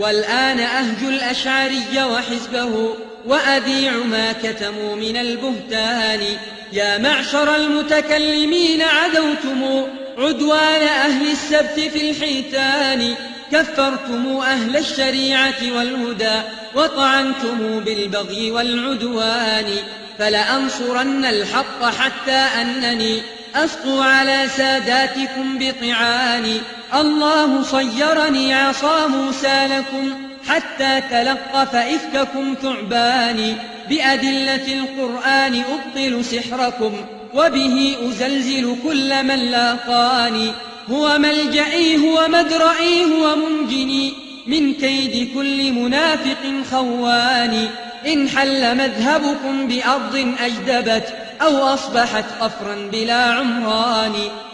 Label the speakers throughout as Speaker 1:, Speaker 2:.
Speaker 1: والآن أهج الأشعري وحزبه وأذيع ما كتموا من البهتان. يا معشر المتكلمين عدوتم عدوان أهل السبت في الحيتان، كفرتم أهل الشريعة والهدى وطعنتم بالبغي والعدوان. فلأنصرن الحق حتى أنني أسطو على ساداتكم بطعاني. الله صيرني عصا موسى لكم حتى تلقف إفككم ثعبان. بأدلة القرآن أبطل سحركم وبه أزلزل كل من لاقاني. هو ملجئي هو مدرئي هو منجني من كيد كل منافق خوان. إن حل مذهبكم بأرض أجدبت أو أصبحت قفرا بلا عمران.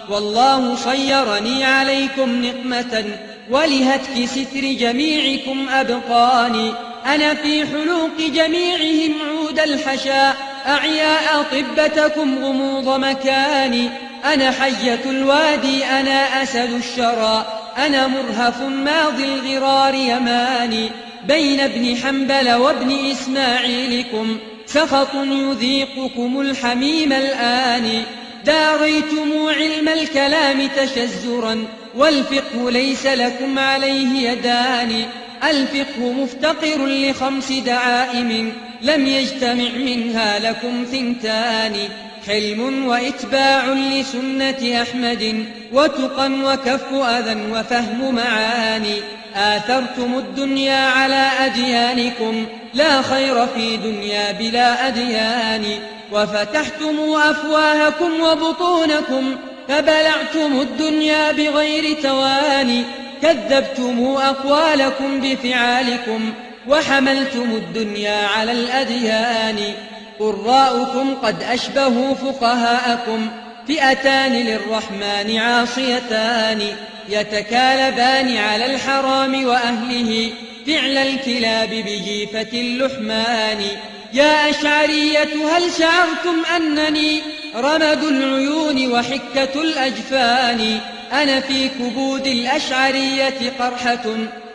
Speaker 1: والله صيرني عليكم نقمة ولهتك ستر جميعكم أبقاني. أنا في حلوق جميعهم عود الحشا أعياء طبتكم غموض مكاني. أنا حية الوادي أنا أسد الشرى أنا مرهف ماضي الغرار يماني. بين ابن حنبل وابن إسماعيلكم سخط يذيقكم الحميم الآن. داريتم علم الكلام تشزرا والفقه ليس لكم عليه يدان. الفقه مفتقر ل5 دعائم لم يجتمع منها لكم ثنتان. حلم وإتباع لسنة أحمد وتقى وكف أذى وفهم معاني. آثرتم الدنيا على أديانكم لا خير في دنيا بلا أديان. وفتحتم أفواهكم وبطونكم فبلعتم الدنيا بغير تواني. كذبتم أقوالكم بفعالكم وحملتم الدنيا على الأديان. قراؤكم قد أشبهوا فقهاءكم فئتان للرحمن عاصيتان. يتكالبان على الحرام وأهله فعل الكلاب بجيفة اللحمان. يا أشعرية هل شعرتم أنني رمد العيون وحكة الأجفان؟ أنا في كبود الأشعرية قرحة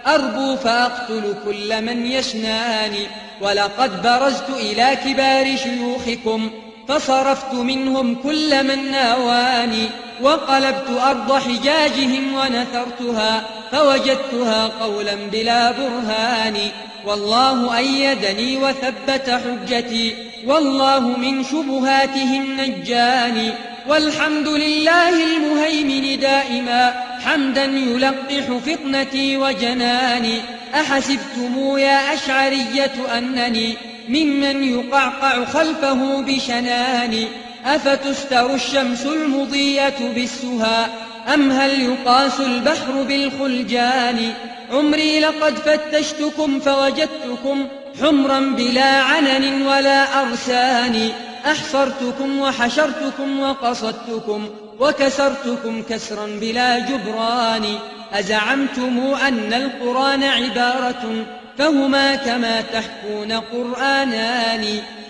Speaker 1: أربو فأقتل كل من يشناني. ولقد برزت إلى كبار شيوخكم فصرفت منهم كل من ناواني. وقلبت أرض حجاجهم ونثرتها فوجدتها قولا بلا برهان. والله أيدني وثبت حجتي والله من شبهاتهم نجاني. والحمد لله المهيمن دائما حمدا يلقح فطنتي وجناني. أحسبتم يا أشعرية أنني ممن يقعقع خلفه بشناني. أفتستر الشمس المضية بالسها أم هل يقاس البحر بالخلجان؟ عمري لقد فتشتكم فوجدتكم حمرا بلا عنن ولا أرسان. أحصرتكم وحشرتكم وقصدتكم وكسرتكم كسرا بلا جبران. أزعمتم أن القرآن عبارة فهما كما تحكون قرآنان.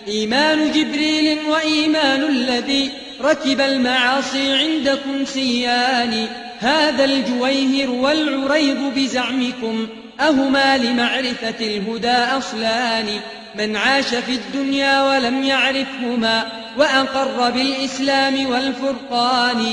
Speaker 1: إيمان جبريل وإيمان الذي ركب المعاصي عندكم سيان. هذا الجويهر والعريض بزعمكم أهما لمعرفة الهدى أصلان. من عاش في الدنيا ولم يعرفهما وأقر بالإسلام والفرقان.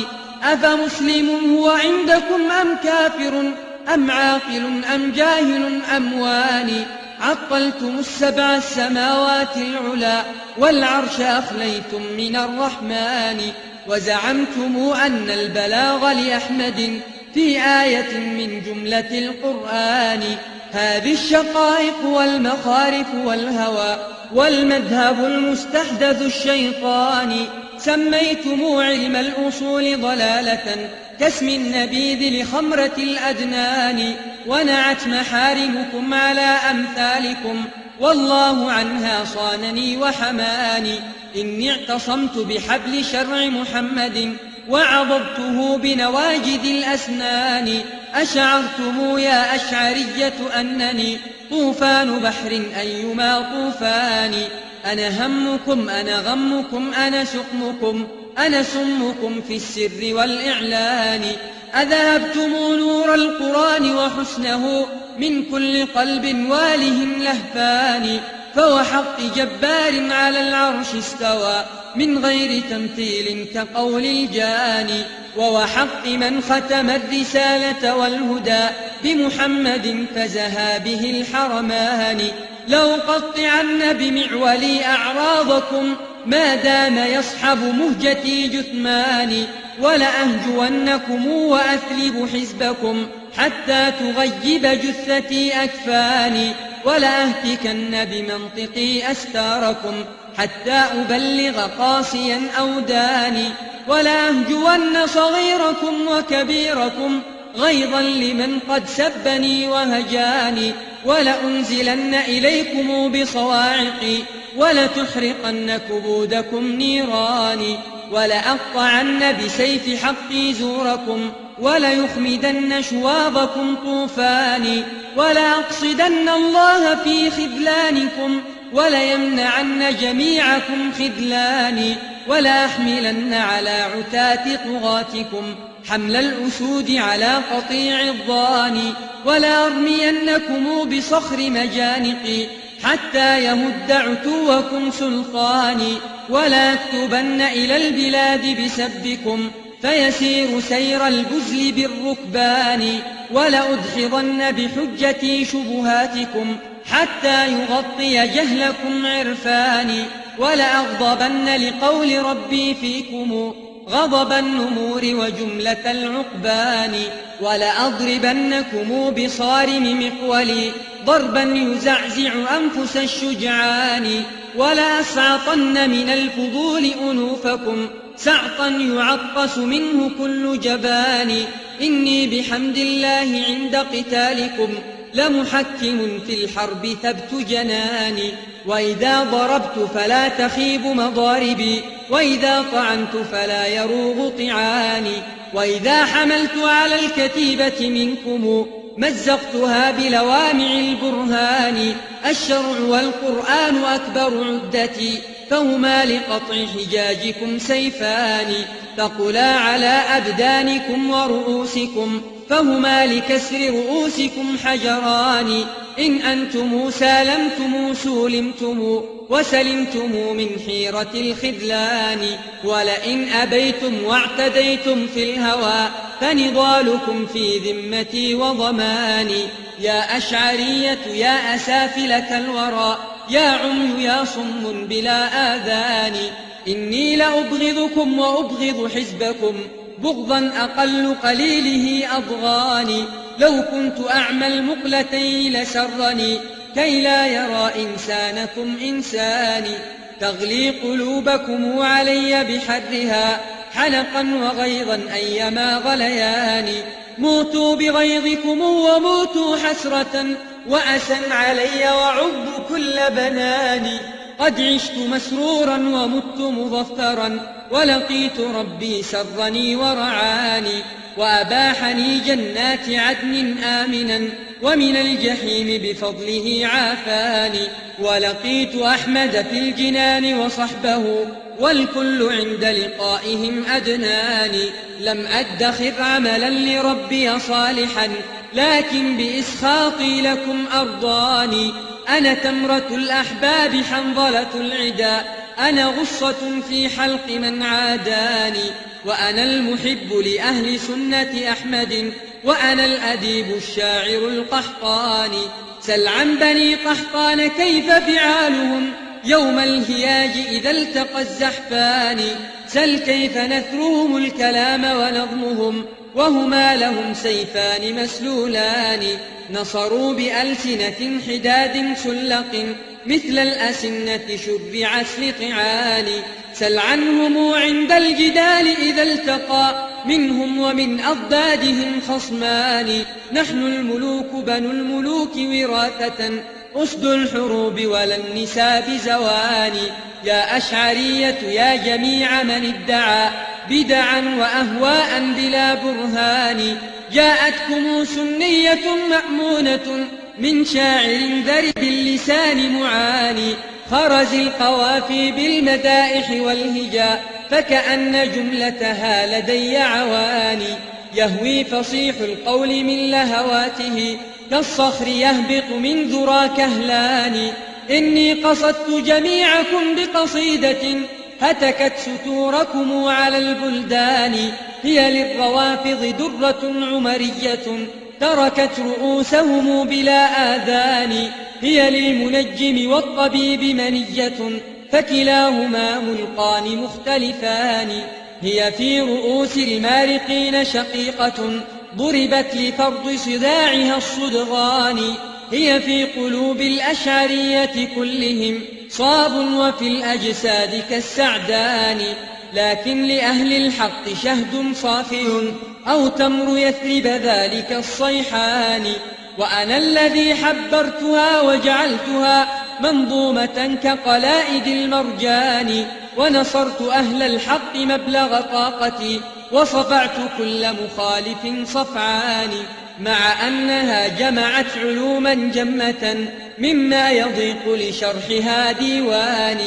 Speaker 1: أفمسلم هو عندكم أم كافر أم عاقل أم جاهل أم واني؟ عطلتم السبع السماوات العلا والعرش أخليتم من الرحمن. وزعمتم أن البلاغ لأحمد في آية من جملة القرآن. هذه الشقائق والمخارف والهوى والمذهب المستحدث الشيطاني. سميتم علم الأصول ضلالة كاسم النبيذ لخمرة الأدنان. ونعت محارمكم على أمثالكم والله عنها صانني وحماني. إني اعتصمت بحبل شرع محمد وعضبته بنواجذ الأسنان. أشعرتم يا أشعرية أنني طوفان بحر أيما طوفان. أنا همكم أنا غمكم أنا سقمكم أنا سمكم في السر والإعلان. أذهبتم نور القرآن وحسنه من كل قلب واله لهفان فوحق جبار على العرش استوى من غير تمثيل كقول الجاني ووحق من ختم الرسالة والهدى بمحمد فزها به الحرمان لأقطعن بمعولي أعراضكم ما دام يصحب مهجتي جثماني ولأهجونكم وأثلب حزبكم حتى تغيب جثتي أكفاني ولأهتكن بمنطقي أستاركم حتى أبلغ قاسيا أوداني ولأهجون صغيركم وكبيركم غيظا لمن قد سبني وهجاني ولأنزلن إليكم بصواعقي ولتحرقن كبودكم نيراني ولأقطعن بسيف حقي زوركم وليخمدن شواظكم طوفاني ولأقصدن الله في خذلانكم وليمنعن جميعكم خذلاني ولأحملن على عتاة طغاتكم حمل الأسود على قطيع الضاني ولأرمينكم بصخر مجانقي حتى يمد عتوكم سلطاني ولأكتبن إلى البلاد بسبكم فيسير سير البزل بالركبان ولأدحضن بحجتي شبهاتكم حتى يغطي جهلكم عرفاني ولأغضبن لقول ربي فيكم غضب النمور وجملة العقبان ولأضربنكم بصارم مقولي ضربا يزعزع أنفس الشجعان ولأسعطن من الفضول أنوفكم سعطا يعطس منه كل جبان إني بحمد الله عند قتالكم لمحكم في الحرب ثبت جناني وإذا ضربت فلا تخيب مضاربي وإذا طعنت فلا يروغ طعاني وإذا حملت على الكتيبة منكم مزقتها بلوامع البرهان الشرع والقرآن أكبر عدتي فهما لقطع حجاجكم سيفان ثقلا على أبدانكم ورؤوسكم فهما لكسر رؤوسكم حجران إن أنتم سالمتم سولمتم وسلمتم من حيرة الخذلان ولئن أبيتم واعتديتم في الهوى فنضالكم في ذمتي وضماني يا أشعرية يا أسافلة الورى يا عمي يا صم بلا آذان إني لأبغضكم وأبغض حزبكم بغضا أقل قليله أضغاني لو كنت أعمى المقلتين لسرني كي لا يرى إنسانكم إنساني تغلي قلوبكم علي بحرها حنقا وغيظا أيما غليان موتوا بغيظكم وموتوا حسرة وأسا علي وعب كل بناني قد عشت مسرورا ومت مظفرا ولقيت ربي سرني ورعاني وأباحني جنات عدن آمنا ومن الجحيم بفضله عافاني ولقيت أحمد في الجنان وصحبه والكل عند لقائهم أدناني لم أدخر عملا لربي صالحا لكن بإسخاطي لكم أرضاني أنا تمرة الأحباب حنظلة العدا أنا غصة في حلق من عاداني وأنا المحب لأهل سنة أحمد وأنا الأديب الشاعر القحطاني سل عن بني قحطان كيف فعالهم يوم الهياج إذا التقى الزحفان سل كيف نثرهم الكلام ونظمهم وهما لهم سيفان مسلولان نصروا بألسنة حداد سلق مثل الأسنة شرع سلطعان سل عنهم عند الجدال إذا التقى منهم ومن أضدادهم خصمان نحن الملوك بنو الملوك وراثة أسد الحروب ولا النساء بزواني يا أشعرية يا جميع من ادعى بدعا وأهواء بلا برهان جاءتكم سنية مأمونة من شاعر ذرب اللسان معاني خرز القوافي بالمدائح والهجاء فكأن جملتها لدي عواني يهوي فصيح القول من لهواته كالصخر يهبط من ذرى كهلان. إني قصدت جميعكم بقصيدة هتكت ستوركم على البلدان. هي للروافض درة عمرية تركت رؤوسهم بلا آذان. هي للمنجم والطبيب منية فكلاهما ملقان مختلفان. هي في رؤوس المارقين شقيقة ضربت لفرض صداعها الصدغان. هي في قلوب الأشعرية كلهم صاب وفي الأجساد كالسعدان. لكن لأهل الحق شهد صافي أو تمر يثرب ذلك الصيحان. وأنا الذي حبرتها وجعلتها منظومة كقلائد المرجان. ونصرت أهل الحق مبلغ طاقتي وصفعت كل مخالف صفعان. مع أنها جمعت علوما جمة مما يضيق لشرحها ديوان.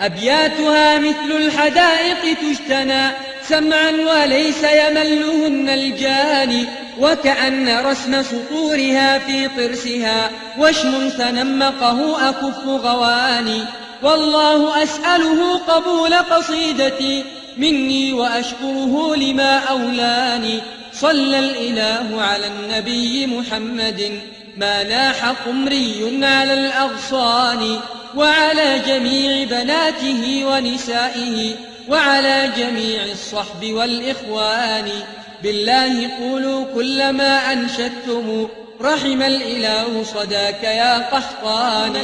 Speaker 1: أبياتها مثل الحدائق تجتنى سمعا وليس يملهن الجاني. وكأن رسم سطورها في طرسها وشم تنمقه أكف غواني. والله أسأله قبول قصيدتي مني وأشكره لما أولاني. صلى الإله على النبي محمد ما لاح قمري على الأغصان. وعلى جميع بناته ونسائه وعلى جميع الصحب والإخوان. بالله قولوا كل ما أنشدتم رحم الإله صداك يا قحطان.